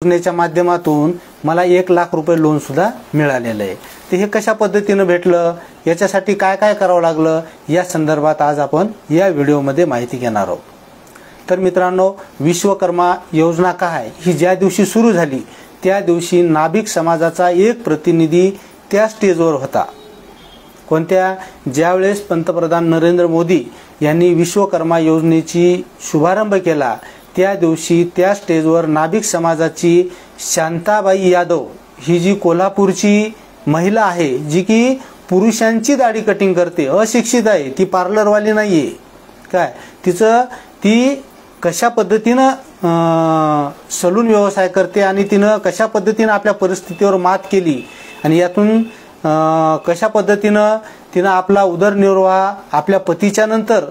योजनेच्या माध्यमातून मला 1 लाख रुपये लोन सुद्धा मिळालेलं आहे। तर हे कशा पद्धतीने भेटलं, याच्यासाठी काय काय करावं लागलं, या संदर्भात आज आपण या व्हिडिओमध्ये माहिती घेणार आहोत। तर मित्रांनो, विश्वकर्मा योजना काय ही ज्या दिवशी सुरू झाली त्या दिवशी नाभिक समाजाचा एक प्रतिनिधी त्या स्टेजवर होता। कोणत्या? ज्यावेळेस पंतप्रधान नरेंद्र मोदी यांनी विश्वकर्मा योजनेची शुभारंभ केला त्या दिवशी त्या स्टेजवर नाभिक समाजाची शांताबाई यादव ही जी कोल्हापूरची महिला आहे, जी की पुरुषांची दाढी कटिंग करते, अशिक्षित आहे, ती पार्लरवाली नाहीये काय, ती कशा पद्धतीने सलून व्यवसाय करते आणि तिने कशा पद्धतीने आपल्या परिस्थितीवर मात केली आणि यातून कशा पद्धतीने तिने आपला उदरनिर्वाह आपल्या पतीच्या नंतर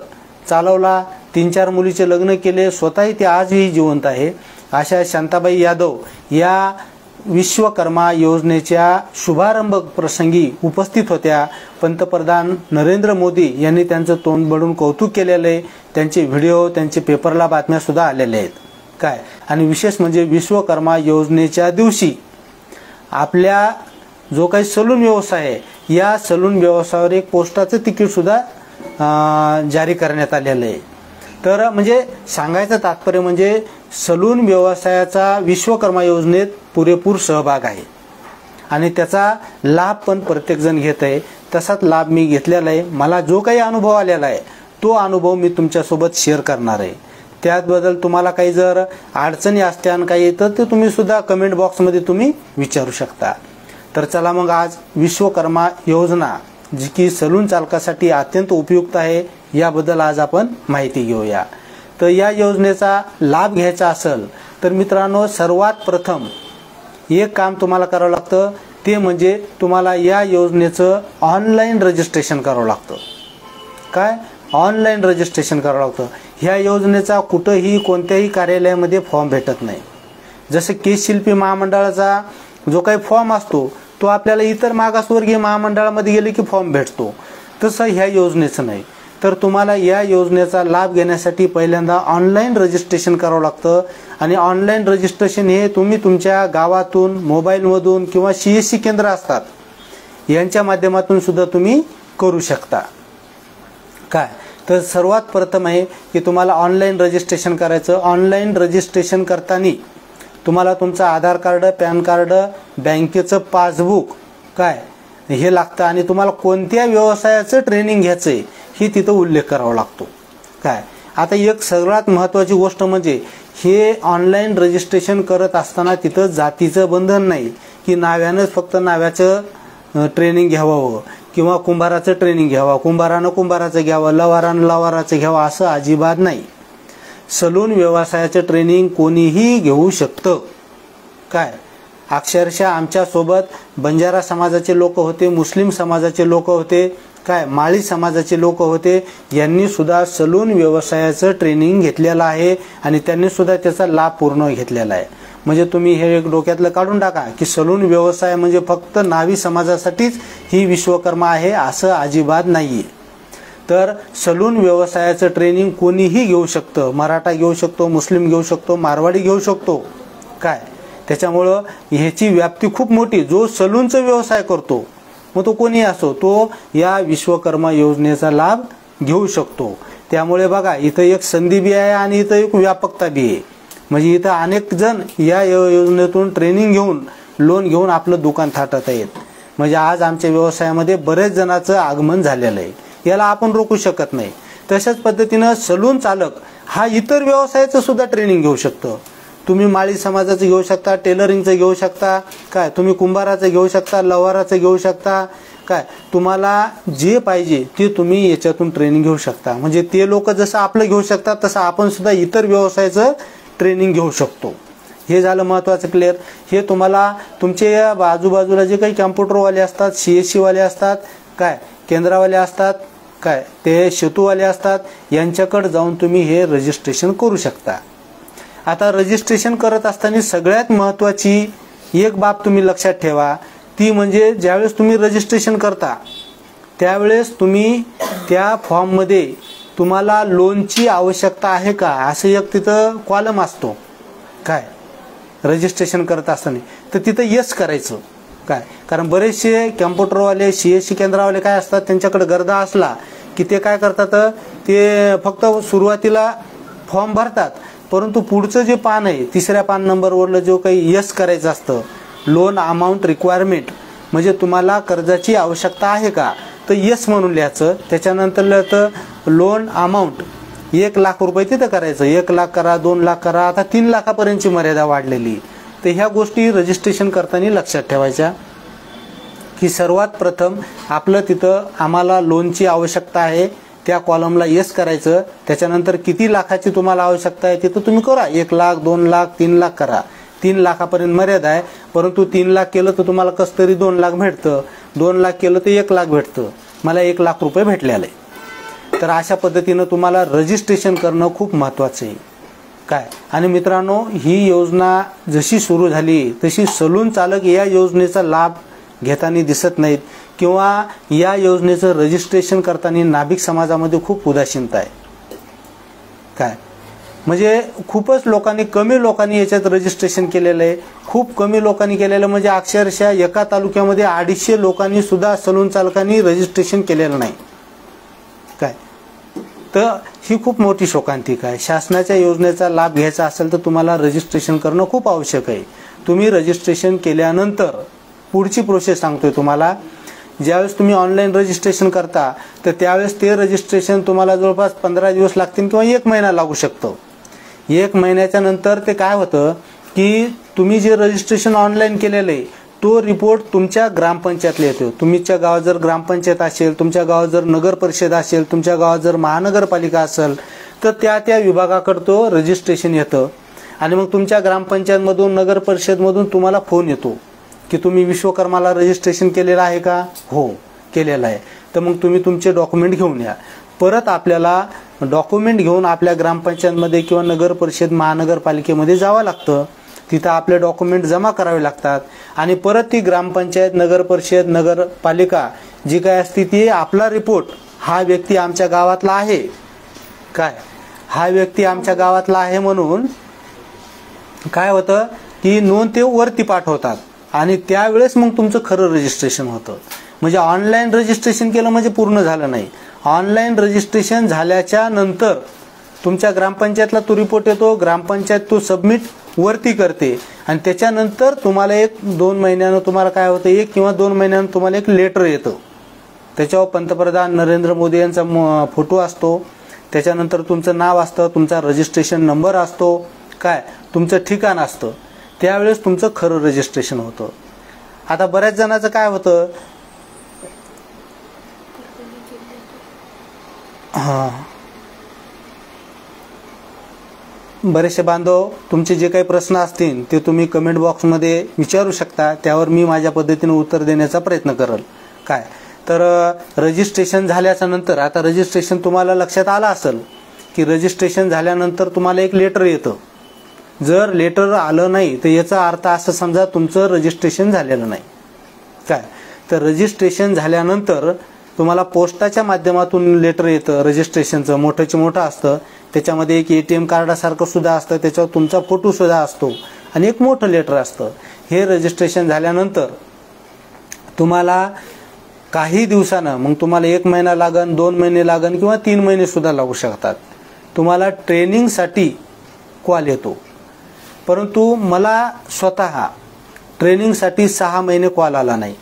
चालवला, 3-4 मुलीचे लग्न केले, स्वतःही ती आजही जिवंत आहे। अशा शांताबाई यादव या विश्वकर्मा योजनेच्या शुभारंभ प्रसंगी उपस्थित होत्या। पंतप्रधान नरेंद्र मोदी यांनी त्यांचं तोंड बडून कौतुक केलेले आहे, त्यांचे व्हिडिओ, त्यांचे पेपरला बातम्या सुद्धा आलेल्या आहेत काय। आणि विशेष म्हणजे विश्वकर्मा योजनेच्या दिवशी आपल्या जो काही सलून व्यवसाय आहे या सलून व्यवसायावर एक पोस्टाचं तिकीट सुद्धा जारी करण्यात आलेलं आहे। तर म्हणजे सांगायचं तात्पर्य म्हणजे सलून व्यवसायाचा विश्वकर्मा योजनेत पुरेपूर सहभाग आहे आणि त्याचा लाभ पण प्रत्येक जण घेत आहे। तसाच लाभ मी घेतलेला आहे। मला जो काही अनुभव आलेला आहे तो अनुभव मी तुमच्यासोबत शेअर करणार आहे। त्याबद्दल तुम्हाला काही जर अडचणी असत्या काही तर ते तुम्ही सुद्धा कमेंट बॉक्समध्ये तुम्ही विचारू शकता। तर चला मग आज विश्वकर्मा योजना जी की सलून चालकासाठी अत्यंत उपयुक्त आहे याबद्दल आज आपण माहिती घेऊया। तर या योजनेचा लाभ घ्यायचा असेल तर मित्रांनो, सर्वात प्रथम एक काम तुम्हाला करावं लागतं, ते म्हणजे तुम्हाला या योजनेचं ऑनलाईन रजिस्ट्रेशन करावं लागतं। काय? ऑनलाईन रजिस्ट्रेशन करावं लागतं। ह्या योजनेचा कुठेही कोणत्याही कार्यालयामध्ये फॉर्म भेटत नाही। जसं केश शिल्पी महामंडळाचा जो काही फॉर्म असतो तो आपल्याला इतर मागासवर्गीय महामंडळामध्ये गेले की फॉर्म भेटतो, तसं ह्या योजनेचं नाही। तर तुम्हाला या योजनेचा लाभ घेण्यासाठी पहिल्यांदा ऑनलाईन रजिस्ट्रेशन करावं लागतं आणि ऑनलाईन रजिस्ट्रेशन हे तुम्ही तुमच्या गावातून, मोबाईलमधून किंवा CSC केंद्र असतात यांच्या माध्यमातून सुद्धा तुम्ही करू शकता काय। तर सर्वात प्रथम आहे की तुम्हाला ऑनलाईन रजिस्ट्रेशन करायचं। ऑनलाईन रजिस्ट्रेशन करताना तुम्हाला तुमचं आधार कार्ड, पॅन कार्ड, बँकेचं पासबुक काय हे लागतं आणि तुम्हाला कोणत्या व्यवसायाचं ट्रेनिंग घ्यायचं आहे हे तिथं उल्लेख करावा लागतो काय। आता एक सगळ्यात महत्त्वाची गोष्ट म्हणजे हे ऑनलाईन रजिस्ट्रेशन करत असताना तिथं जातीचं बंधन नाही की नाव्यानंच फक्त नाव्याचं ट्रेनिंग घ्यावं किंवा कुंभाराचं ट्रेनिंग घ्यावं, कुंभारानं कुंभाराचं घ्यावं, लवारानं लवाराचं घ्यावं, असं अजिबात नाही। सलून व्यवसायाचं ट्रेनिंग कोणीही घेऊ शकतं काय। अक्षरशः आमच्या सोबत बंजारा समाजाचे लोक होते, मुस्लिम समाजाचे लोक होते काय, माळी समाजाचे लोक होते, यांनी सुद्धा सलून व्यवसायाचं ट्रेनिंग घेतलेलं आहे आणि त्यांनी सुद्धा त्याचा लाभ पूर्ण घेतलेला आहे। म्हणजे तुम्ही हे एक डोक्यातलं काढून टाका की सलून व्यवसाय म्हणजे फक्त नावी समाजासाठीच ही विश्वकर्मा आहे, असं अजिबात नाहीये। तर सलून व्यवसायाचं ट्रेनिंग कोणीही घेऊ शकतं, मराठा घेऊ शकतो, मुस्लिम घेऊ शकतो, मारवाडी घेऊ शकतो काय। त्याच्यामुळं ह्याची व्याप्ती खूप मोठी। जो सलूनचा व्यवसाय करतो मग तो कोणी असो, तो या विश्वकर्मा योजनेचा लाभ घेऊ शकतो। त्यामुळे बघा, इथं एक संधी बी आहे आणि इथं एक व्यापकता बी आहे। म्हणजे इथं अनेक जण या योजनेतून ट्रेनिंग घेऊन, लोन घेऊन आपलं दुकान थाटत आहेत। म्हणजे आज आमच्या व्यवसायामध्ये बरेच जणांचं आगमन झालेलं आहे, याला आपण रोखू शकत नाही। तशाच पद्धतीनं सलून चालक हा इतर व्यवसायाचं सुद्धा ट्रेनिंग घेऊ शकतो। तुम्ही माळी समाजाचं घेऊ शकता, टेलरिंगचं घेऊ शकता काय, तुम्ही कुंभाराचं घेऊ शकता, लवाराचं घेऊ शकता काय, तुम्हाला जे पाहिजे ते तुम्ही याच्यातून ट्रेनिंग घेऊ शकता। म्हणजे ते लोक जसं आपलं घेऊ शकतात तसं आपण सुद्धा इतर व्यवसायाचं ट्रेनिंग घेऊ शकतो। हे झालं महत्त्वाचं क्लिअर। हे तुम्हाला तुमचे आजूबाजूला जे काही कॅम्प्युटरवाले असतात, CSC वाले असतात काय, केंद्रावाले असतात काय, ते शेतूवाले असतात, यांच्याकडे जाऊन तुम्ही हे रजिस्ट्रेशन करू शकता। आता रजिस्ट्रेशन करत असताना सगळ्यात महत्त्वाची एक बाब तुम्ही लक्षात ठेवा, ती म्हणजे ज्यावेळेस तुम्ही रजिस्ट्रेशन करता त्यावेळेस तुम्ही त्या फॉर्ममध्ये तुम्हाला लोनची आवश्यकता आहे का असं एक तिथं कॉलम असतो काय। रजिस्ट्रेशन करत असताना, तर तिथं यस करायचं. काय, कारण बरेचसे कॅम्प्युटरवाले CSC केंद्रावाले काय असतात, त्यांच्याकडे गर्दा असला की ते काय करतात, ते फक्त सुरुवातीला फॉर्म भरतात, परंतु पुढचं जे पान आहे, तिसऱ्या पान नंबरवरलं जो काही यस करायचं असतं, लोन अमाऊंट रिक्वायरमेंट, म्हणजे तुम्हाला कर्जाची आवश्यकता आहे का, तर यस म्हणून लिहायचं. त्याच्यानंतर लिहायचं लोन अमाऊंट 1 लाख रुपये तिथं करायचं. 1 लाख करा, 2 लाख करा, आता 3 लाखापर्यंतची मर्यादा वाढलेली. तर ह्या गोष्टी रजिस्ट्रेशन करताना लक्षात ठेवायच्या की सर्वात प्रथम आपलं तिथं आम्हाला लोनची आवश्यकता आहे, त्या कॉलमला यस करायचं. त्याच्यानंतर किती लाखाची तुम्हाला आवश्यकता आहे तिथं तुम्ही करा, 1 लाख, 2 लाख, 3 लाख करा. 3 लाखापर्यंत मर्यादा आहे, परंतु 3 लाख केलं तर तुम्हाला कसं तरी 2 लाख भेटतं, 2 लाख केलं तर 1 लाख भेटतं. मला 1 लाख रुपये भेटलेले आहे. तर अशा पद्धतीनं तुम्हाला रजिस्ट्रेशन करणं खूप महत्त्वाचं आहे. काय, आणि मित्रांनो, ही योजना जशी सुरू झाली तशी सलून चालक या योजनेचा लाभ घेताना दिसत नाहीत, किंवा या योजनेचं रजिस्ट्रेशन करताना नाभिक समाजामध्ये खूप उदासीनता आहे. काय, म्हणजे खूपच लोकांनी, कमी लोकांनी याच्यात रजिस्ट्रेशन केलेलं आहे. खूप कमी लोकांनी केलेलं, म्हणजे अक्षरशः एका तालुक्यामध्ये 250 लोकांनी सुद्धा सलून चालकांनी रजिस्ट्रेशन केलेलं नाही. काय, तर ही खूप मोठी शोकांतिका आहे. शासनाच्या योजनेचा लाभ घ्यायचा असेल तर तुम्हाला रजिस्ट्रेशन करणं खूप आवश्यक आहे. तुम्ही रजिस्ट्रेशन केल्यानंतर पुढची प्रोसेस सांगतोय तुम्हाला. ज्यावेळेस तुम्ही ऑनलाईन रजिस्ट्रेशन करता तर त्यावेळेस ते रजिस्ट्रेशन तुम्हाला जवळपास 15 दिवस लागतील किंवा 1 महिना लागू शकतो. 1 महिन्याच्या नंतर ते काय होतं की तुम्ही जे रजिस्ट्रेशन ऑनलाईन केलेलं आहे तो रिपोर्ट तुमच्या ग्रामपंचायतला येतो. तुमच्या गावात जर ग्रामपंचायत असेल, तुमच्या गावात जर नगर परिषद असेल, तुमच्या गावात जर महानगरपालिका असेल, तर त्या विभागाकडे तो रजिस्ट्रेशन येतं. आणि मग तुमच्या ग्रामपंचायतमधून, नगर परिषदमधून तुम्हाला फोन येतो की तुम्ही विश्वकर्माला रजिस्ट्रेशन केलेलं आहे का? हो, केलेलं आहे. तर मग तुम्ही तुमचे डॉक्युमेंट घेऊन या. परत आपल्याला डॉक्युमेंट घेऊन आपल्या ग्रामपंचायतमध्ये किंवा नगर परिषद, महानगरपालिकेमध्ये जावं लागतं. तिथं आपले डॉक्युमेंट जमा करावे लागतात आणि परत ती ग्रामपंचायत, नगर परिषद, नगरपालिका जी काय असते ती आपला रिपोर्ट, हा व्यक्ती आमच्या गावातला आहे, काय, हा व्यक्ती आमच्या गावातला आहे म्हणून काय होतं की नोंद ते वरती पाठवतात आणि त्यावेळेस मग तुमचं खरं रजिस्ट्रेशन होतं. म्हणजे ऑनलाईन रजिस्ट्रेशन केलं म्हणजे पूर्ण झालं नाही. ऑनलाईन रजिस्ट्रेशन झाल्याच्या नंतर तुमच्या ग्रामपंचायतला तो रिपोर्ट येतो, ग्रामपंचायत तो सबमिट वरती करते आणि त्याच्यानंतर तुम्हाला 1-2 महिन्यानं तुम्हाला काय होतं, 1 किंवा 2 महिन्यानं तुम्हाला एक लेटर येतं. त्याच्यावर पंतप्रधान नरेंद्र मोदी यांचा फोटो असतो, त्याच्यानंतर तुमचं नाव असतं, तुमचा रजिस्ट्रेशन नंबर असतो, काय, तुमचं ठिकाण असतं. त्यावेळेस तुमचं खरं रजिस्ट्रेशन होतं. आता बऱ्याच जणांचं काय होतं, बरेचसे बांधव तुमचे जे काही प्रश्न असतील ते तुम्ही कमेंट बॉक्समध्ये विचारू शकता, त्यावर मी माझ्या पद्धतीने उत्तर देण्याचा प्रयत्न करेल. काय, तर रजिस्ट्रेशन झाल्याच्या नंतर, आता रजिस्ट्रेशन तुम्हाला लक्षात आलं असेल की रजिस्ट्रेशन झाल्यानंतर तुम्हाला एक लेटर येतं. जर लेटर आलं नाही तर याचा अर्थ असं समजा तुमचं रजिस्ट्रेशन झालेलं नाही. काय, तर रजिस्ट्रेशन झाल्यानंतर तुम्हाला पोस्टाच्या माध्यमातून लेटर येतं रजिस्ट्रेशनचं, मोठंच्या मोठं असतं. त्याच्यामध्ये एक ATM कार्डासारखं सुद्धा असतं, त्याच्यावर तुमचा फोटो सुद्धा असतो आणि एक मोठं लेटर असतं. हे रजिस्ट्रेशन झाल्यानंतर तुम्हाला काही दिवसानं, मग तुम्हाला 1 महिना लागन, 2 महिने लागन किंवा 3 महिने सुद्धा लागू शकतात, तुम्हाला ट्रेनिंगसाठी कॉल येतो. परंतु मला स्वतः ट्रेनिंगसाठी 6 महिने कॉल आला नाही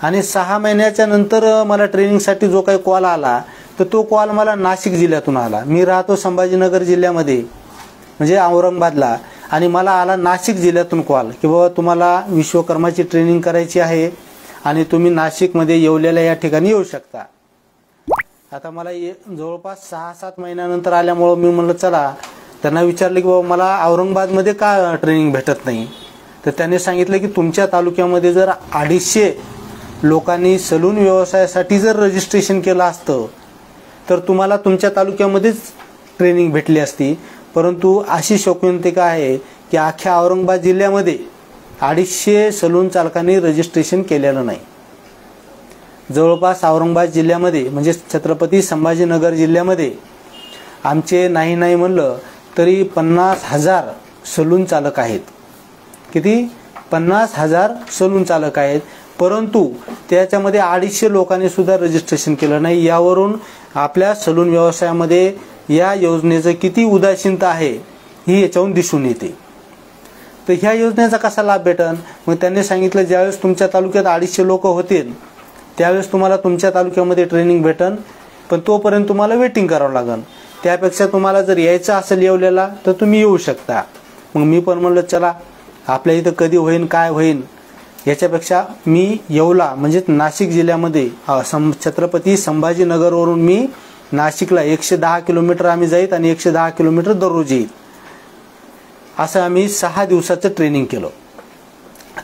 आणि 6 महिन्याच्या नंतर मला ट्रेनिंगसाठी जो काही कॉल आला तर तो कॉल मला नाशिक जिल्ह्यातून आला. मी राहतो संभाजीनगर जिल्ह्यामध्ये, म्हणजे औरंगाबादला, आणि मला आला नाशिक जिल्ह्यातून कॉल की बाबा तुम्हाला विश्वकर्माची ट्रेनिंग करायची आहे आणि तुम्ही नाशिकमध्ये येवलेल्या या ठिकाणी येऊ शकता. आता मला जवळपास 6-7 महिन्यानंतर आल्यामुळं मी म्हणलं चला, त्यांना विचारलं की बाबा मला औरंगाबादमध्ये का ट्रेनिंग भेटत नाही. तर त्यांनी सांगितलं की तुमच्या तालुक्यामध्ये जर 250 लोकांनी सलून व्यवसायासाठी जर रजिस्ट्रेशन केलं असतं तर तुम्हाला तुमच्या तालुक्यामध्येच ट्रेनिंग भेटली असती. परंतु अशी शोकांतिका आहे की अख्ख्या औरंगाबाद जिल्ह्यामध्ये 250 सलून चालकांनी रजिस्ट्रेशन केलेलं नाही. जवळपास औरंगाबाद जिल्ह्यामध्ये, म्हणजे छत्रपती संभाजीनगर जिल्ह्यामध्ये आमचे नाही म्हणलं तरी 50,000 सलून चालक आहेत. किती 50,000 सलून चालक आहेत, परंतु त्याच्यामध्ये 250 लोकांनी सुद्धा रजिस्ट्रेशन केलं नाही. यावरून आपल्या सलून व्यवसायामध्ये या योजनेचं किती उदासीनता आहे ही याच्यावरून दिसून येते. तर ह्या योजनेचा कसा लाभ भेटन? मग त्यांनी सांगितलं ज्यावेळेस तुमच्या तालुक्यात 250 लोक होतील त्यावेळेस तुम्हाला तुमच्या तालुक्यामध्ये ट्रेनिंग भेटन, पण तोपर्यंत तुम्हाला वेटिंग करावं लागेल. त्यापेक्षा तुम्हाला जर यायचं असेल येवल्याला तर तुम्ही येऊ शकता. मग मी पण म्हणलं चला आपल्या इथं कधी होईन काय होईन याच्यापेक्षा मी येवला म्हणजे नाशिक जिल्ह्यामध्ये छत्रपती संभाजीनगरवरून मी नाशिकला 110 किलोमीटर आम्ही जाईत आणि 110 किलोमीटर दररोज येईल. असं आम्ही 6 दिवसाचं ट्रेनिंग केलं.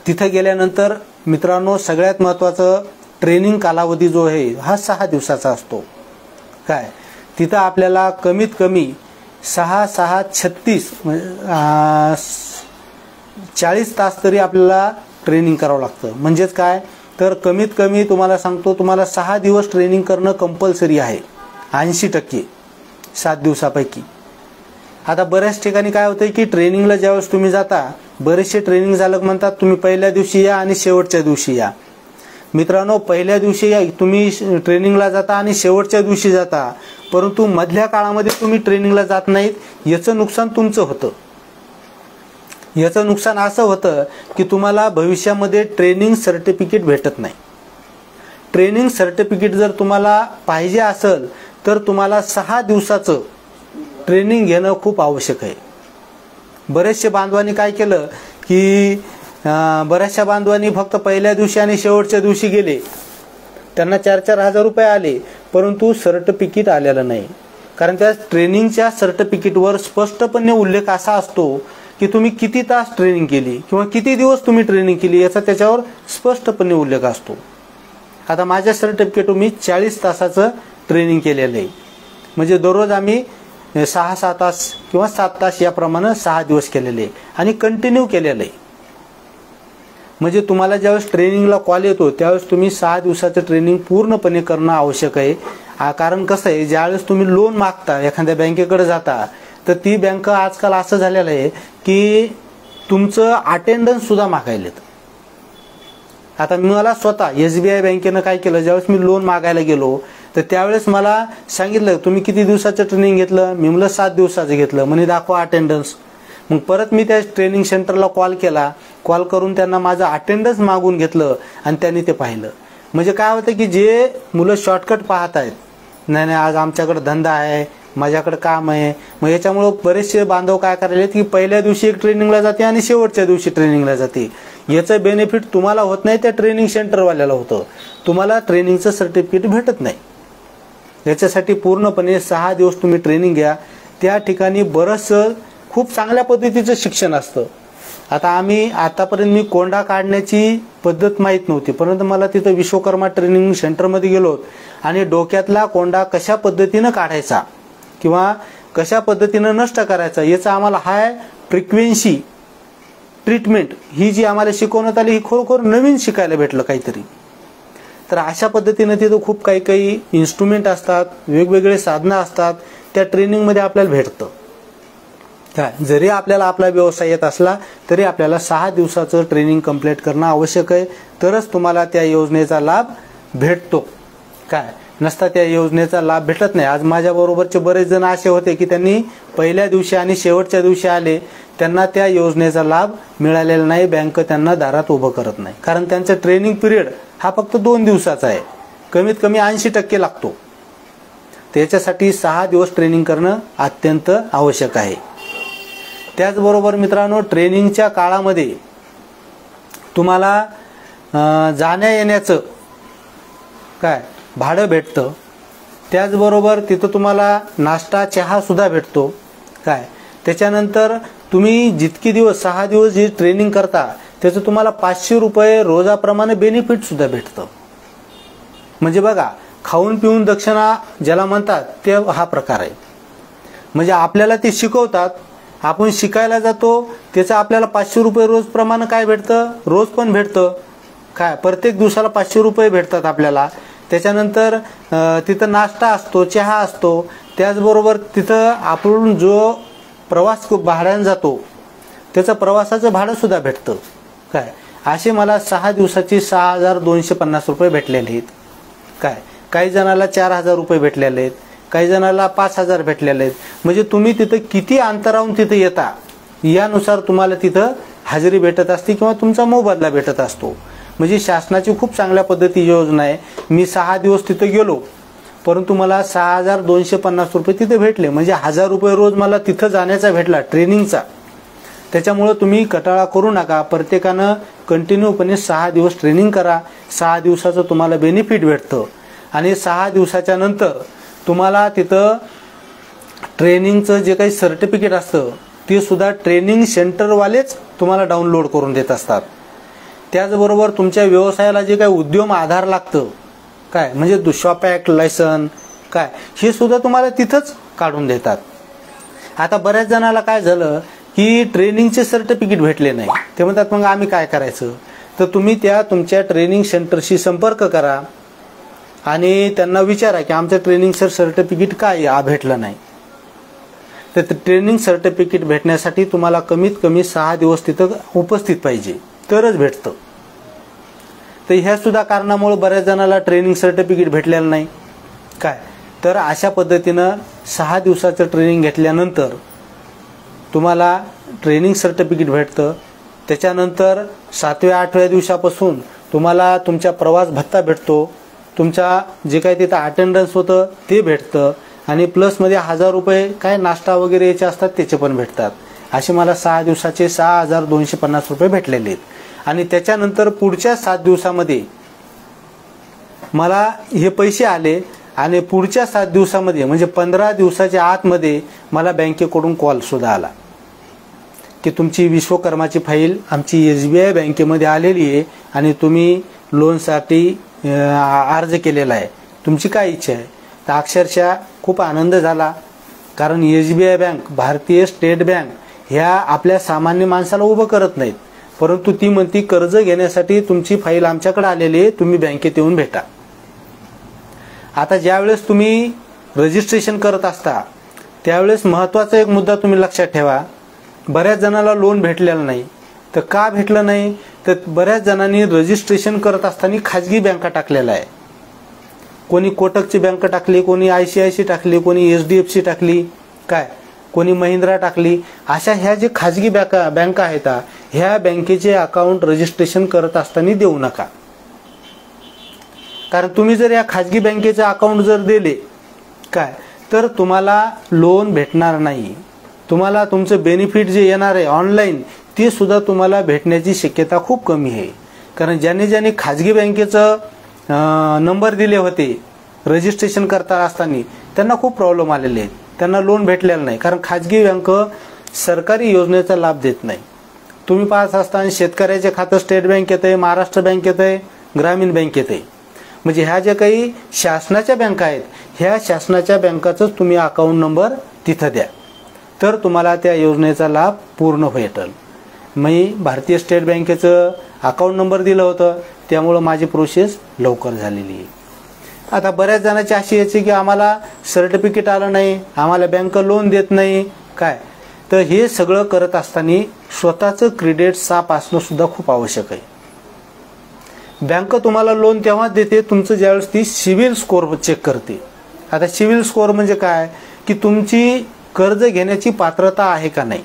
तिथं गेल्यानंतर मित्रांनो सगळ्यात महत्त्वाचं ट्रेनिंग कालावधी जो आहे हा 6 दिवसाचा असतो. काय तिथं आपल्याला कमीत कमी 6-6-36 40 तास तरी आपल्याला ट्रेनिंग करावं लागतं. म्हणजेच काय तर कमीत कमी तुम्हाला सांगतो तुम्हाला 6 दिवस ट्रेनिंग करणं कंपल्सरी आहे 80% 7 दिवसापैकी. आता बऱ्याच ठिकाणी काय होतंय की ट्रेनिंगला ज्यावेळेस तुम्ही जाता बरेचसे ट्रेनिंग चालक म्हणतात तुम्ही पहिल्या दिवशी या आणि शेवटच्या दिवशी या. मित्रांनो पहिल्या दिवशी तुम्ही ट्रेनिंगला जाता आणि शेवटच्या दिवशी जाता, परंतु मधल्या काळामध्ये तुम्ही ट्रेनिंगला जात नाहीत. याचं नुकसान तुमचं होतं. याचं नुकसान असं होतं की तुम्हाला भविष्यामध्ये ट्रेनिंग सर्टिफिकेट भेटत नाही. ट्रेनिंग सर्टिफिकेट जर तुम्हाला पाहिजे असेल तर तुम्हाला 6 दिवसाचं ट्रेनिंग घेणं खूप आवश्यक आहे. बरेचसे बांधवांनी काय केलं की बऱ्याचशा बांधवांनी फक्त पहिल्या दिवशी आणि शेवटच्या दिवशी गेले, त्यांना 4-4 हजार रुपये आले, परंतु सर्टिफिकेट आलेलं नाही. कारण त्या ट्रेनिंगच्या सर्टिफिकेटवर स्पष्टपणे उल्लेख असा असतो की तुम्ही किती तास ट्रेनिंग केली किंवा किती दिवस तुम्ही ट्रेनिंग केली याचा त्याच्यावर स्पष्टपणे उल्लेख असतो. आता माझ्या सर्टिफिकेटवर मी 40 तासाचं ट्रेनिंग केलेलं आहे. म्हणजे दररोज आम्ही 6-6 तास किंवा 7 तास याप्रमाणे 6 दिवस केलेले आहे आणि कंटिन्यू केलेलं आहे. म्हणजे तुम्हाला ज्यावेळेस ट्रेनिंगला कॉल येतो त्यावेळेस तुम्ही 6 दिवसाचं ट्रेनिंग पूर्णपणे करणं आवश्यक आहे. कारण कसं आहे ज्यावेळेस तुम्ही लोन मागता एखाद्या बँकेकडे जाता तर ती बँक आजकाल असं झालेलं आहे की तुमचं अटेंडन्स सुद्धा मागायलेत. आता मला स्वतः SBI बँकेनं काय केलं ज्यावेळेस मी लोन मागायला गेलो तर त्यावेळेस मला सांगितलं तुम्ही किती दिवसाचं ट्रेनिंग घेतलं? मी म्हणलं 7 दिवसाचं घेतलं. म्हणे दाखवा अटेंडन्स. मग परत मी त्या ट्रेनिंग सेंटरला कॉल केला, कॉल करून त्यांना माझं अटेंडन्स मागून घेतलं आणि त्यांनी ते पाहिलं. म्हणजे काय होतं की जे मुलं शॉर्टकट पाहत आहेत, नाही नाही आज आमच्याकडे धंदा आहे, माझ्याकडे काम आहे, मग याच्यामुळं बरेचसे बांधव काय करायले की पहिल्या दिवशी एक ट्रेनिंगला जाते आणि शेवटच्या दिवशी ट्रेनिंगला जाते. याचं बेनिफिट तुम्हाला होत नाही, त्या ट्रेनिंग सेंटरवाल्याला होतं. तुम्हाला ट्रेनिंगचं सर्टिफिकेट भेटत नाही. याच्यासाठी पूर्णपणे 6 दिवस तुम्ही ट्रेनिंग घ्या. त्या ठिकाणी बरंचसं खूप चांगल्या पद्धतीचं शिक्षण असतं. आता आतापर्यंत मी कोंडा काढण्याची पद्धत माहीत नव्हती, परंतु मला तिथं विश्वकर्मा ट्रेनिंग सेंटरमध्ये गेलो आणि डोक्यातला कोंडा कशा पद्धतीनं काढायचा किंवा कशा पद्धतीनं नष्ट करायचा याचा आम्हाला हाय फ्रिक्वेन्सी ट्रीटमेंट ही जी आम्हाला शिकवण्यात आली ही खरोखर नवीन शिकायला भेटलं काहीतरी. तर अशा पद्धतीनं तिथं खूप काही इन्स्ट्रुमेंट असतात, वेगवेगळे साधनं असतात, त्या ट्रेनिंगमध्ये आपल्याला भेटतं. काय जरी आपल्याला आपला व्यवसाय येत असला तरी आपल्याला 6 दिवसाचं ट्रेनिंग कंप्लीट करणं आवश्यक आहे, तरच तुम्हाला त्या योजनेचा लाभ भेटतो. काय नसता त्या योजनेचा लाभ भेटत नाही. आज माझ्याबरोबरचे बरेच जण असे होते की त्यांनी पहिल्या दिवशी आणि शेवटच्या दिवशी आले, त्यांना त्या योजनेचा लाभ मिळालेला नाही. बँक त्यांना दारात उभं करत नाही, कारण त्यांचा ट्रेनिंग पिरियड हा फक्त 2 दिवसाचा आहे, कमीत कमी 80% लागतो. त्याच्यासाठी 6 दिवस ट्रेनिंग करणं अत्यंत आवश्यक आहे. त्याचबरोबर मित्रांनो ट्रेनिंगच्या काळामध्ये तुम्हाला जाण्या येण्याचं काय भाडं भेटतं. त्याचबरोबर तिथं तुम्हाला नाश्ता चहा सुद्धा भेटतो. काय त्याच्यानंतर तुम्ही जितके दिवस 6 दिवस जी ट्रेनिंग करता त्याचं तुम्हाला 500 रुपये रोजाप्रमाणे बेनिफिट सुद्धा भेटतं. म्हणजे बघा खाऊन पिऊन दक्षिणा ज्याला म्हणतात ते हा प्रकार आहे. म्हणजे आपल्याला ते शिकवतात, आपण शिकायला जातो, त्याचं आपल्याला 500 रुपये रोज प्रमाणे काय भेटतं, रोज पण भेटतं. काय प्रत्येक दिवसाला 500 रुपये भेटतात आपल्याला. त्याच्यानंतर तिथं नाश्ता असतो, चहा असतो. त्याचबरोबर तिथं आपण जो प्रवास भाड्यानं जातो त्याचं प्रवासाचं भाडं सुद्धा भेटतं. काय असे मला 6 दिवसाची 6,250 रुपये भेटलेले आहेत. काय काही जणाला 4,000 रुपये भेटलेले आहेत, काही जणाला 5,000 भेटलेले आहेत. म्हणजे तुम्ही तिथं किती अंतरावून तिथं येता यानुसार तुम्हाला तिथं हजेरी भेटत असते किंवा तुमचा मोबदला भेटत असतो. म्हणजे शासनाची खूप चांगल्या पद्धती योजना आहे. मी 6 दिवस तिथं गेलो परंतु मला 6,250 रुपये तिथे भेटले. म्हणजे 1,000 रुपये रोज मला तिथं जाण्याचा भेटला ट्रेनिंगचा. त्याच्यामुळं तुम्ही कंटाळा करू नका. प्रत्येकानं कंटिन्यूपणे 6 दिवस ट्रेनिंग करा. 6 दिवसाचं तुम्हाला बेनिफिट भेटतं आणि 6 दिवसाच्या नंतर तुम्हाला तिथं ट्रेनिंगचं जे काही सर्टिफिकेट असतं ते सुद्धा ट्रेनिंग सेंटरवालेच तुम्हाला डाउनलोड करून देत असतात. त्याचबरोबर तुमच्या व्यवसायाला जे काही उद्यम आधार लागतं काय म्हणजे शॉप ॲक्ट लायसन काय हे सुद्धा तुम्हाला तिथंच काढून देतात. आता बऱ्याच जणाला काय झालं की ट्रेनिंगचे सर्टिफिकेट भेटले नाही. ते म्हणतात मग आम्ही काय करायचं. तर तुम्ही त्या तुमच्या ट्रेनिंग सेंटरशी संपर्क करा आणि त्यांना विचारा की आमचं ट्रेनिंग सर्टिफिकेट काय भेटलं नाही. तर ट्रेनिंग सर्टिफिकेट भेटण्यासाठी तुम्हाला कमीत कमी 6 दिवस तिथं उपस्थित पाहिजे तरच भेटतं. तर ह्या सुद्धा कारणामुळे बऱ्याच जणाला ट्रेनिंग सर्टिफिकेट भेटलेलं नाही. काय तर अशा पद्धतीनं 6 दिवसाचं ट्रेनिंग घेतल्यानंतर तुम्हाला ट्रेनिंग सर्टिफिकेट भेटतं. त्याच्यानंतर 7व्या-8व्या दिवसापासून तुम्हाला तुमचा प्रवास भत्ता भेटतो. तुमचा जे काही तिथं अटेंडन्स होतं ते भेटतं आणि प्लसमध्ये 1,000 रुपये काय नाश्ता वगैरे याचे असतात त्याचे पण भेटतात. असे मला 6 दिवसाचे 6,250 रुपये भेटलेले आहेत. आणि त्याच्यानंतर पुढच्या 7 दिवसामध्ये मला हे पैसे आले आणि पुढच्या 7 दिवसामध्ये म्हणजे 15 दिवसाच्या आतमध्ये मला बँकेकडून कॉल सुद्धा आला की तुमची विश्वकर्माची फाईल आमची SBI बँकेमध्ये आलेली आहे आणि तुम्ही लोनसाठी अर्ज केलेला आहे. तुमची काय इच्छा आहे. तर अक्षरशः खूप आनंद झाला. कारण SBI बँक भारतीय स्टेट बँक ह्या आपल्या सामान्य माणसाला उभं करत नाहीत परंतु ती म्हणती कर्ज घेण्यासाठी तुमची फाईल आमच्याकडे आलेली आहे तुम्ही बँकेत येऊन भेटा. आता ज्यावेळेस तुम्ही रजिस्ट्रेशन करत असता त्यावेळेस महत्त्वाचा एक मुद्दा तुम्ही लक्षात ठेवा. बऱ्याच जणाला लोन भेटलेलं नाही. तर का भेटलं नाही तर बऱ्याच जणांनी रजिस्ट्रेशन करत असताना खाजगी बँका टाकलेला आहे. कोणी कोटकची बँक टाकली, कोणी ICICI टाकली, कोणी HDFC टाकली, काय कोणी महिंद्रा टाकली. अशा ह्या जे खाजगी बँका आहेत ह्या बँकेचे अकाउंट रजिस्ट्रेशन करत असताना देऊ नका. कारण तुम्ही जर या खाजगी बँकेचे अकाउंट जर दिले काय तर तुम्हाला लोन भेटणार नाही. तुम्हाला तुमचं बेनिफिट जे येणार आहे ऑनलाईन ते सुद्धा तुम्हाला भेटण्याची शक्यता खूप कमी आहे. कारण ज्याने खाजगी बँकेचं नंबर दिले होते रजिस्ट्रेशन करता असताना त्यांना खूप प्रॉब्लेम आलेले आहेत. त्यांना लोन भेटलेलं नाही. कारण खाजगी बँक सरकारी योजनेचा लाभ देत नाही. तुम्ही पाहत असताना शेतकऱ्याचे खातं स्टेट बँकेत आहे, महाराष्ट्र बँकेत आहे, ग्रामीण बँकेत आहे. म्हणजे ह्या ज्या काही शासनाच्या बँका आहेत ह्या शासनाच्या बँकाचाच तुम्ही अकाउंट नंबर तिथं द्या तर तुम्हाला त्या योजनेचा लाभ पूर्ण भेटेल. मी भारतीय स्टेट बँकेचं अकाउंट नंबर दिलं होतं त्यामुळं माझी प्रोसेस लवकर झालेली आहे. आता बऱ्याच जणांची अशी याची की आम्हाला सर्टिफिकेट आलं नाही, आम्हाला बँक लोन देत नाही काय. तर हे सगळं करत असताना स्वतःचं क्रेडिट साफ असणं सुद्धा खूप आवश्यक आहे. बँक तुम्हाला लोन तेव्हाच देते तुमचं ज्यावेळेस ती सिव्हिल स्कोअर चेक करते. आता सिव्हिल स्कोअर म्हणजे काय की तुमची कर्ज घेण्याची पात्रता आहे का नाही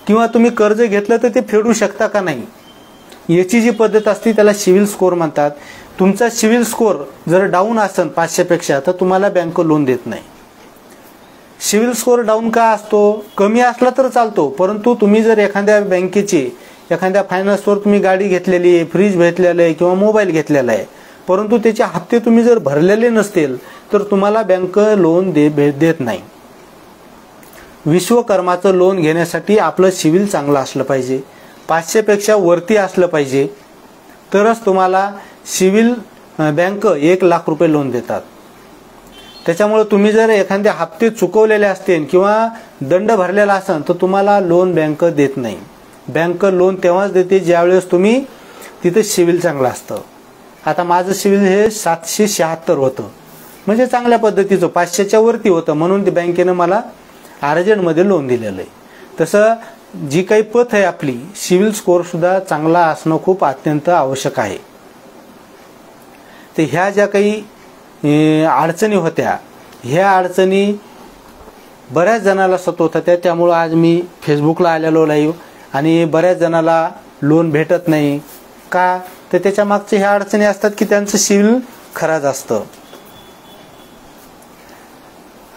किंवा तुम्ही कर्ज घेतलं तर ते फेडू शकता का नाही याची जी पद्धत असते त्याला सिव्हिल स्कोअर म्हणतात. तुमचा सिव्हिल स्कोअर जर डाऊन असेल 500 पेक्षा तर तुम्हाला बँक लोन देत नाही. सिव्हिल स्कोअर डाऊन का असतो. कमी असला तर चालतो परंतु तुम्ही जर एखाद्या बँकेची एखाद्या फायनान्सवर तुम्ही गाडी घेतलेली आहे, फ्रीज घेतलेलं आहे किंवा मोबाईल घेतलेला आहे परंतु त्याचे हप्ते तुम्ही जर भरलेले नसतील तर तुम्हाला बँक लोन देत नाही. विश्वकर्माचं लोन घेण्यासाठी आपलं सिव्हिल चांगलं असलं पाहिजे, 500 पेक्षा वरती असलं पाहिजे तरच तुम्हाला सिव्हिल बँक 1 लाख रुपये लोन देतात. त्याच्यामुळे तुम्ही जर एखादे हप्ते चुकवलेले असतील किंवा दंड भरलेला असेल तर तुम्हाला लोन बँक देत नाही. बँक लोन तेव्हाच देते ज्यावेळेस तुम्ही तिथे सिव्हिल चांगलं असतं. आता माझं सिव्हिल हे 776 होतं म्हणजे चांगल्या पद्धतीचं 500च्या वरती होतं म्हणून ते बँकेनं मला अर्जंटमध्ये लोन दिलेलं आहे. तसं जी काही पत आहे आपली, सिव्हिल स्कोअर सुद्धा चांगला असणं खूप अत्यंत आवश्यक आहे. तर ह्या ज्या काही अडचणी होत्या, ह्या अडचणी बऱ्याच जणाला सतवत होत्या. त्यामुळं आज मी फेसबुकला आलेलो लाईव्ह आणि बऱ्याच जणाला लोन भेटत नाही का, तर त्याच्या मागचे ह्या अडचणी असतात की त्यांचं सिव्हिल खराब असतं.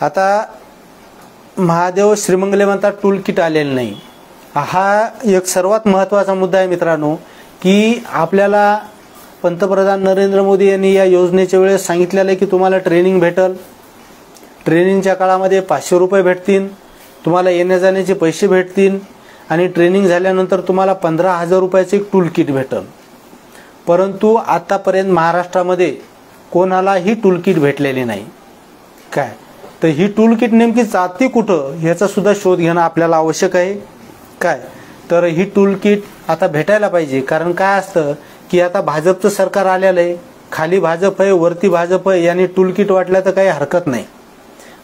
आता महादेव श्रीमंगले म्हणतात टूल किट आलेलं नाही. हा एक सर्वात महत्त्वाचा मुद्दा आहे मित्रांनो, की आपल्याला पंतप्रधान नरेंद्र मोदी यांनी या योजनेच्या वेळेस सांगितलेलं आहे की तुम्हाला ट्रेनिंग भेटल. ट्रेनिंगच्या काळामध्ये 500 रुपये भेटतील, तुम्हाला येण्या जाण्याचे पैसे भेटतील आणि ट्रेनिंग झाल्यानंतर तुम्हाला 15,000 रुपयाचे एक टूल किट भेटल. परंतु आतापर्यंत महाराष्ट्रामध्ये कोणालाही टूल किट भेटलेले नाही. काय तर ही टूल किट नेमकी जाती कुठं ह्याचा सुद्धा शोध घेणं आपल्याला आवश्यक आहे. काय तर ही टूल किट आता भेटायला पाहिजे. कारण काय असतं की आता भाजपचं सरकार आलेलं आहे, खाली भाजप आहे वरती भाजप आहे, यांनी टूल किट वाटल्या तर काही हरकत नाही.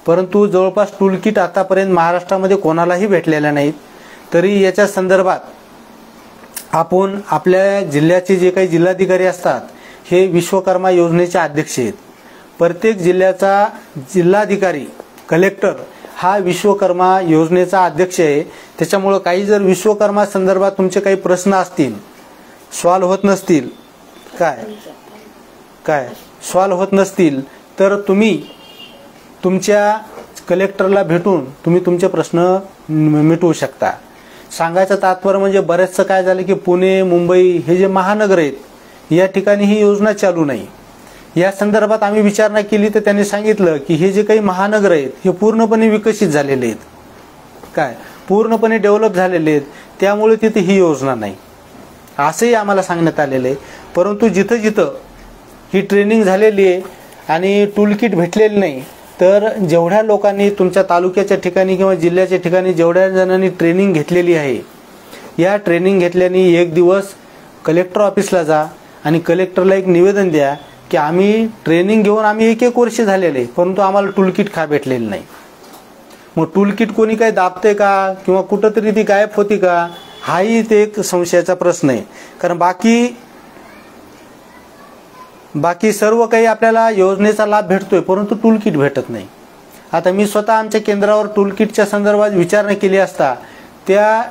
परंतु जवळपास टूल किट आतापर्यंत महाराष्ट्रामध्ये कोणालाही भेटलेल्या नाहीत. तरी याच्या संदर्भात आपण आपल्या जिल्ह्याचे जे काही जिल्हाधिकारी असतात हे विश्वकर्मा योजनेचे अध्यक्ष आहेत. प्रत्येक जिल्ह्याचा जिल्हाधिकारी कलेक्टर हा विश्वकर्मा योजनेचा अध्यक्ष आहे. त्याच्यामुळं काही जर विश्वकर्मा संदर्भात तुमचे काही प्रश्न असतील, सॉल्व्ह होत नसतील, काय सॉल्व्ह होत नसतील तर तुम्ही तुमच्या कलेक्टरला भेटून तुम्ही तुमचे प्रश्न मिटवू शकता. सांगायचं तात्पर्य म्हणजे बरेचसं काय झालं की पुणे मुंबई हे जे महानगर आहेत या ठिकाणी ही योजना चालू नाही. या संदर्भात आम्ही विचारणा केली तर त्यांनी सांगितलं की हे जे काही महानगर आहेत हे पूर्णपणे विकसित झालेले आहेत, काय पूर्णपणे डेव्हलप झालेले आहेत, त्यामुळे तिथे ही योजना नाही असंही आम्हाला सांगण्यात आलेलं आहे. परंतु जिथं जिथं ही ट्रेनिंग झालेली आहे आणि टूल किट भेटलेलं नाही, तर जेवढ्या लोकांनी तुमच्या तालुक्याच्या ठिकाणी किंवा जिल्ह्याच्या ठिकाणी जेवढ्या जणांनी ट्रेनिंग घेतलेली आहे, या ट्रेनिंग घेतल्याने एक दिवस कलेक्टर ऑफिसला जा आणि कलेक्टरला एक निवेदन द्या की आम्ही ट्रेनिंग घेऊन आम्ही 1 वर्ष झालेलं आहे परंतु आम्हाला टूल किट का भेटलेलं नाही. मग टूल किट कोणी काय दाबते का किंवा कुठंतरी ती गायब होती का, हाही ते एक संशयाचा प्रश्न आहे. कारण बाकी सर्व काही आपल्याला योजनेचा लाभ भेटतोय परंतु टूल किट भेटत नाही. आता मी स्वतः आमच्या केंद्रावर टूल किटच्या संदर्भात विचारणा केली असता त्या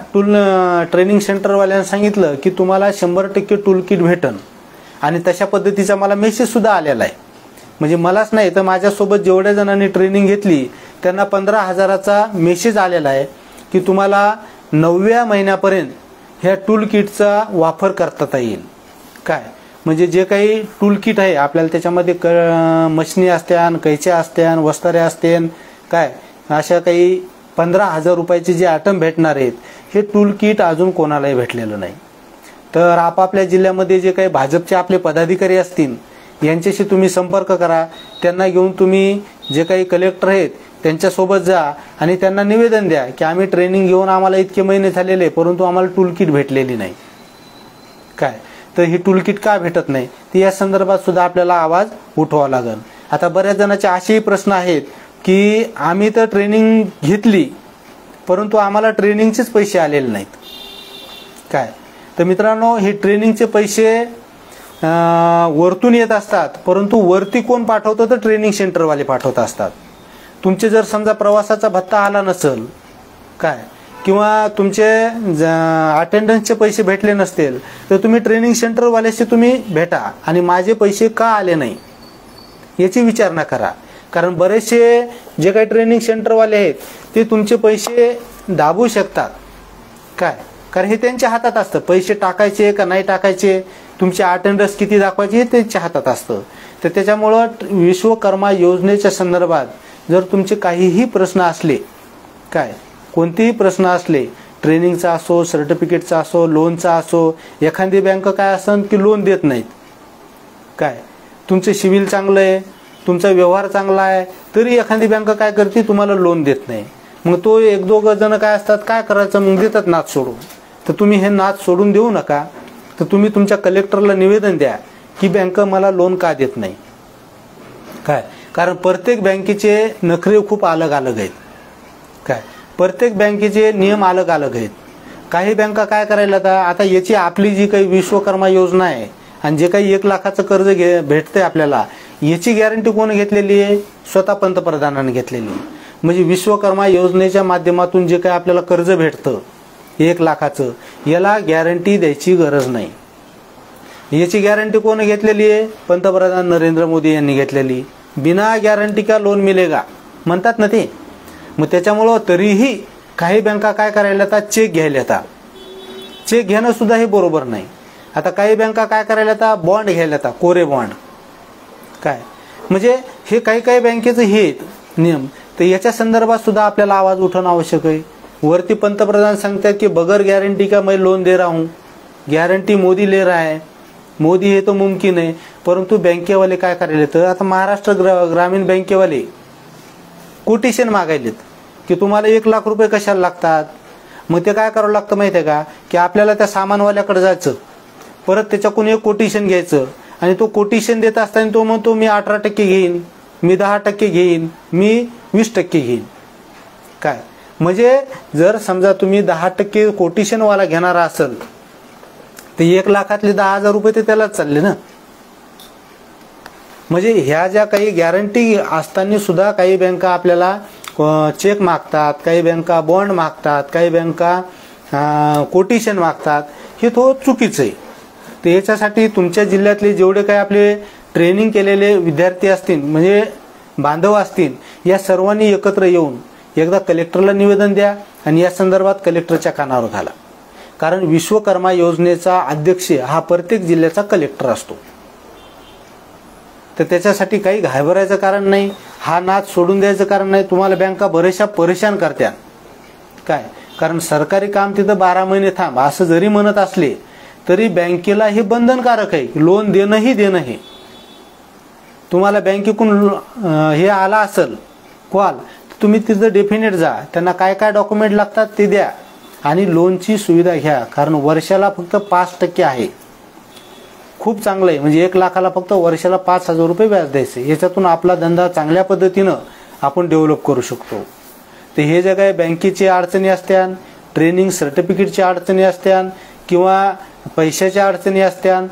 ट्रेनिंग सेंटरवाल्यांना सांगितलं की तुम्हाला 100% टूल किट भेटन आणि तशा पद्धतीचा मला मेसेज सुद्धा आलेला आहे. म्हणजे मलाच नाही तर माझ्यासोबत जेवढ्या जणांनी ट्रेनिंग घेतली त्यांना 15,000चा मेसेज आलेला आहे की तुम्हाला 9व्या महिन्यापर्यंत ह्या टूल किटचा वापर करता येईल. काय म्हणजे जे काही टूल किट आहे आपल्याला त्याच्यामध्ये मशनी असत्यान, कैच्या असत्यान, वस्ताऱ्या असत्यान, काय अशा काही 15,000 रुपयाचे जे आयटम भेटणार आहेत हे टूल किट अजून कोणालाही भेटलेलं नाही. तर आपापल्या जिल्ह्यामध्ये जे काही भाजपचे आपले पदाधिकारी असतील यांच्याशी तुम्ही संपर्क करा. त्यांना घेऊन तुम्ही जे काही कलेक्टर आहेत त्यांच्यासोबत जा आणि त्यांना निवेदन द्या की आम्ही ट्रेनिंग घेऊन आम्हाला इतके महिने झालेले परंतु आम्हाला टूल किट भेटलेली नाही. काय तर ही टूल किट का भेटत नाही ती या संदर्भात सुद्धा आपल्याला आवाज उठवावा लागेल. आता बऱ्याच जणांचे असेही प्रश्न आहेत की आम्ही तर ट्रेनिंग घेतली परंतु आम्हाला ट्रेनिंगचेच पैसे आलेले नाहीत. काय तर मित्रांनो हे ट्रेनिंगचे पैसे वरतून येत असतात परंतु वरती कोण पाठवतं तर ट्रेनिंग सेंटरवाले पाठवत असतात. तुमचे जर समजा प्रवासाचा भत्ता आला नसेल काय किंवा तुमचे अटेंडन्सचे पैसे भेटले नसतील तर तुम्ही ट्रेनिंग सेंटरवाल्याशी तुम्ही भेटा आणि माझे पैसे का आले नाही याची विचारणा करा. कारण बरेचसे जे काही ट्रेनिंग सेंटरवाले आहेत ते तुमचे पैसे दाबू शकतात. काय कारण हे त्यांच्या हातात असतं, पैसे टाकायचे का नाही टाकायचे, तुमचे अटेंडन्स किती दाखवायचे हे त्यांच्या हातात असतं. तर त्याच्यामुळं विश्वकर्मा योजनेच्या संदर्भात जर तुमचे काहीही प्रश्न असले, काय कोणतेही प्रश्न असले, ट्रेनिंगचा असो, सर्टिफिकेटचा असो, लोनचा असो, एखादी बँक काय असं की लोन देत नाहीत. काय तुमचं सिव्हिल चांगलं आहे, तुमचा व्यवहार चांगला आहे तरी एखादी बँक काय करते तुम्हाला लोन देत नाही. मग तो 1-2 जण काय असतात काय करायचं मग देतात नाद सोडून. तर तुम्ही हे नाद सोडून देऊ नका. तर तुम्ही तुमच्या कलेक्टरला निवेदन द्या की बँक मला लोन का देत नाही. काय कारण प्रत्येक बँकेचे नखरे खूप अलग अलग आहेत. काय प्रत्येक बँकेचे नियम अलग अलग आहेत. काही बँका काय करायला आता याची आपली जी काही विश्वकर्मा योजना आहे आणि जे काही 1 लाखाचं कर्ज भेटतंय आपल्याला, याची गॅरंटी कोण घेतलेली आहे? स्वतः पंतप्रधानांनी घेतलेली आहे. म्हणजे विश्वकर्मा योजनेच्या माध्यमातून जे काही आपल्याला कर्ज भेटतं 1 लाखाचं, याला गॅरंटी द्यायची गरज नाही. याची गॅरंटी कोण घेतलेली आहे? पंतप्रधान नरेंद्र मोदी यांनी घेतलेली. बिना गॅरंटी का लोन मिलेगा म्हणतात ना ते. मग त्याच्यामुळं तरीही काही बँका काय करायला येतात? चेक घ्यायला येतात. चेक घेणं सुद्धा हे बरोबर नाही. आता काही बँका काय करायला येतात? बॉन्ड घ्यायला येतात, कोरे बॉन्ड. काय म्हणजे हे काही बँकेचं हे नियम. तर याच्या संदर्भात सुद्धा आपल्याला आवाज उठवणं आवश्यक आहे. वरती पंतप्रधान सांगतात की बगैर गॅरंटी का मैं लोन दे रहा हूं, गॅरंटी मोदी ले रहा है, मोदी हे तो मुमकिन आहे. परंतु बँकेवाले काय करायला येतं? आता महाराष्ट्र ग्रामीण बँकेवाले कोटेशन मागायलेत की तुम्हाला 1 लाख रुपये कशाला लागतात. मग ते काय करावं लागतं माहिती आहे का? की आपल्याला त्या सामानवाल्याकडे जायचं, परत त्याच्याकडून एक कोटेशन घ्यायचं आणि तो कोटेशन देत असताना तो म्हणतो मी 18% घेईन, मी 10% घेईन, मी 20% घेईन. काय म्हणजे जर समजा तुम्ही 10% कोटेशनवाला घेणारा असेल तर 1 लाखातले 10,000 रुपये ते त्यालाच चालले ना. म्हणजे ह्या ज्या काही गॅरंटी असताना सुद्धा काही बँका आपल्याला चेक मागतात, काही बँका बॉन्ड मागतात, काही बँका कोटेशन मागतात. हे तो चुकीचं आहे. तर याच्यासाठी तुमच्या जिल्ह्यातले जेवढे काही आपले ट्रेनिंग केलेले विद्यार्थी असतील, म्हणजे बांधव असतील, या सर्वांनी एकत्र येऊन एकदा कलेक्टरला निवेदन द्या आणि या संदर्भात कलेक्टरच्या कानावर घाला. कारण विश्वकर्मा योजनेचा अध्यक्ष हा प्रत्येक जिल्ह्याचा कलेक्टर असतो. तर त्याच्यासाठी काही घाबरायचं कारण नाही, हा नाद सोडून द्यायचं कारण नाही. तुम्हाला बँका बरेचशा परेशान करत्या. काय कारण सरकारी काम तिथं 12 महिने थांब असं जरी म्हणत असले तरी बँकेला हे बंधनकारक आहे. लोन देणंही देणं हे तुम्हाला बँकेकडून हे आला असेल कॉल, तुम्ही तिथं डेफिनेट जा, त्यांना काय काय डॉक्युमेंट लागतात ते द्या आणि लोनची सुविधा घ्या. कारण वर्षाला फक्त 5% आहे. खूप चांगलं आहे. म्हणजे 1 लाखाला फक्त वर्षाला 5,000 रुपये व्याज द्यायचे. याच्यातून आपला धंदा चांगल्या पद्धतीनं आपण डेव्हलप करू शकतो. तर हे जे काही बँकेची अडचणी असत्यान, ट्रेनिंग सर्टिफिकेटची अडचणी असत्यान किंवा पैशाच्या अडचणी असत्यान,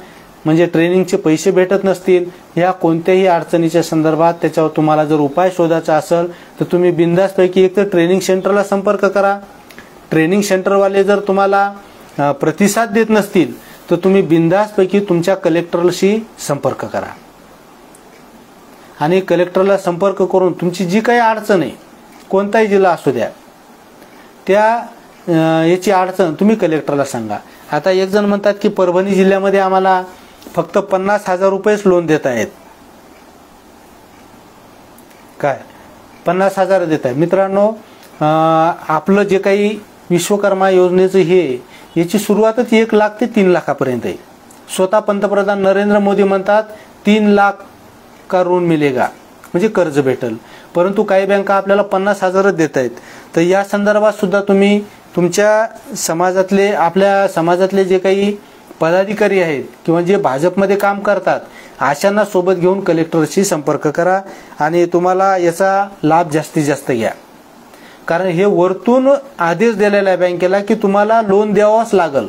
म्हणजे ट्रेनिंगचे पैसे भेटत नसतील, ह्या कोणत्याही अडचणीच्या संदर्भात त्याच्यावर तुम्हाला जर उपाय शोधायचा असेल तर तुम्ही बिंदासपैकी एक तर ट्रेनिंग सेंटरला संपर्क करा. ट्रेनिंग सेंटरवाले जर तुम्हाला प्रतिसाद देत नसतील तर तुम्ही बिंदासपैकी तुमच्या कलेक्टरशी संपर्क करा आणि कलेक्टरला संपर्क करून तुमची जी काही अडचण आहे, कोणताही जिल्हा असू द्या, त्या याची अडचण तुम्ही कलेक्टरला सांगा. आता एक जण म्हणतात की परभणी जिल्ह्यामध्ये आम्हाला फक्त 50,000 रुपयेच लोन देत आहेत. काय 50,000 देत आहे? मित्रांनो, आपलं जे काही विश्वकर्मा योजनेचं हे याची सुरुवातच 1 लाख ते 3 लाखापर्यंत आहे. स्वतः पंतप्रधान नरेंद्र मोदी म्हणतात 3 लाख का लोन मिलेगा, म्हणजे कर्ज भेटेल. परंतु काही बँका आपल्याला 50,000च देत आहेत. तर या संदर्भात सुद्धा तुम्ही तुमच्या समाजातले, आपल्या समाजातले जे काही पदाधिकारी आहेत किंवा जे भाजपमध्ये काम करतात अशांना सोबत घेऊन कलेक्टरशी संपर्क करा आणि तुम्हाला याचा लाभ जास्तीत जास्त घ्या. कारण हे वरतून आदेश दिलेला आहे बँकेला की तुम्हाला लोन द्यावाच लागल,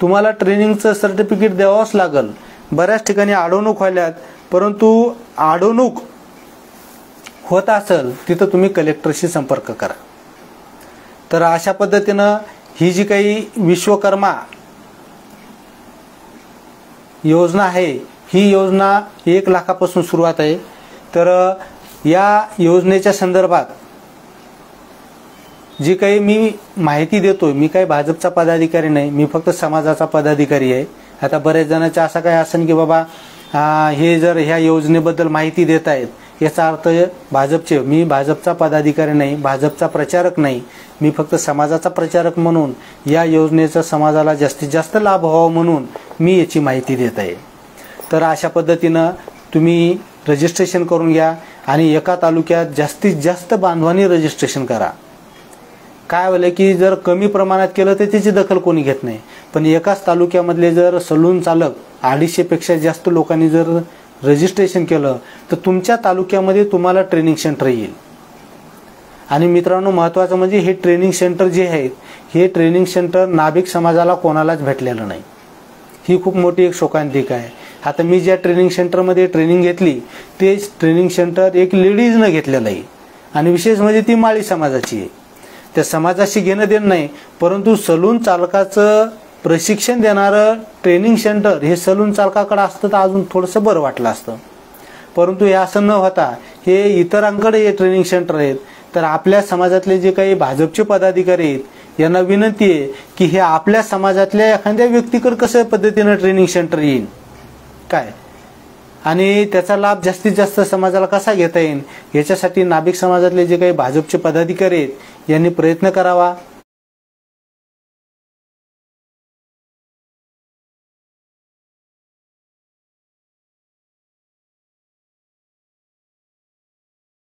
तुम्हाला ट्रेनिंगचं सर्टिफिकेट द्यावाच लागल. बऱ्याच ठिकाणी अडवणूक व्हायल्यात, परंतु अडवणूक होत असेल तिथं तुम्ही कलेक्टरशी संपर्क करा. तर अशा पद्धतीनं ही जी काही विश्वकर्मा योजना आहे, ही योजना 1 लाखापासून सुरुवात आहे. तर या योजनेच्या संदर्भात जी काही मी माहिती देतोय, मी काही भाजपचा पदाधिकारी नाही, मी फक्त समाजाचा पदाधिकारी आहे. आता बरेच जणांचं असं काय असेल की बाबा हे जर ह्या योजनेबद्दल माहिती देत आहेत याचा अर्थ भाजपचे, मी भाजपचा पदाधिकारी नाही, भाजपचा प्रचारक नाही, मी फक्त समाजाचा प्रचारक म्हणून या योजनेचा समाजाला जास्तीत जास्त लाभ व्हावा म्हणून मी याची माहिती देत आहे. तर अशा पद्धतीनं तुम्ही रजिस्ट्रेशन करून घ्या आणि एका तालुक्यात जास्तीत जास्त बांधवांनी रजिस्ट्रेशन करा. काय होलं की जर कमी प्रमाणात केलं तर त्याची दखल कोणी घेत नाही, पण एकाच तालुक्यामधले जर सलून चालक 250पेक्षा जास्त लोकांनी जर रजिस्ट्रेशन केलं तर तुमच्या तालुक्यामध्ये तुम्हाला ट्रेनिंग सेंटर येईल आणि मित्रांनो, महत्त्वाचं म्हणजे हे ट्रेनिंग सेंटर जे आहेत, हे ट्रेनिंग सेंटर नाभिक समाजाला कोणालाच भेटलेलं नाही. ही खूप मोठी एक शोकांतिका आहे. आता मी ज्या ट्रेनिंग सेंटरमध्ये ट्रेनिंग घेतली तेच ट्रेनिंग सेंटर एक लेडीजनं घेतलेलं आहे आणि विशेष म्हणजे ती माळी समाजाची आहे. त्या समाजाशी घेणं देणं नाही, परंतु सलून चालकाचं प्रशिक्षण देणारं ट्रेनिंग सेंटर हे सलून चालकाकडे असतं तर अजून थोडंसं बरं वाटलं असतं. परंतु हे असं न होता हे इतरांकडे हे ट्रेनिंग सेंटर आहेत. तर आपल्या समाजातले जे काही भाजपचे पदाधिकारी आहेत यांना विनंती आहे की हे आपल्या समाजातल्या एखाद्या व्यक्तीकडे कसं पद्धतीनं ट्रेनिंग सेंटर येईल काय आणि त्याचा लाभ जास्तीत जास्त समाजाला कसा घेता येईल याच्यासाठी नाभिक समाजातले जे काही भाजपचे पदाधिकारी आहेत यांनी प्रयत्न करावा.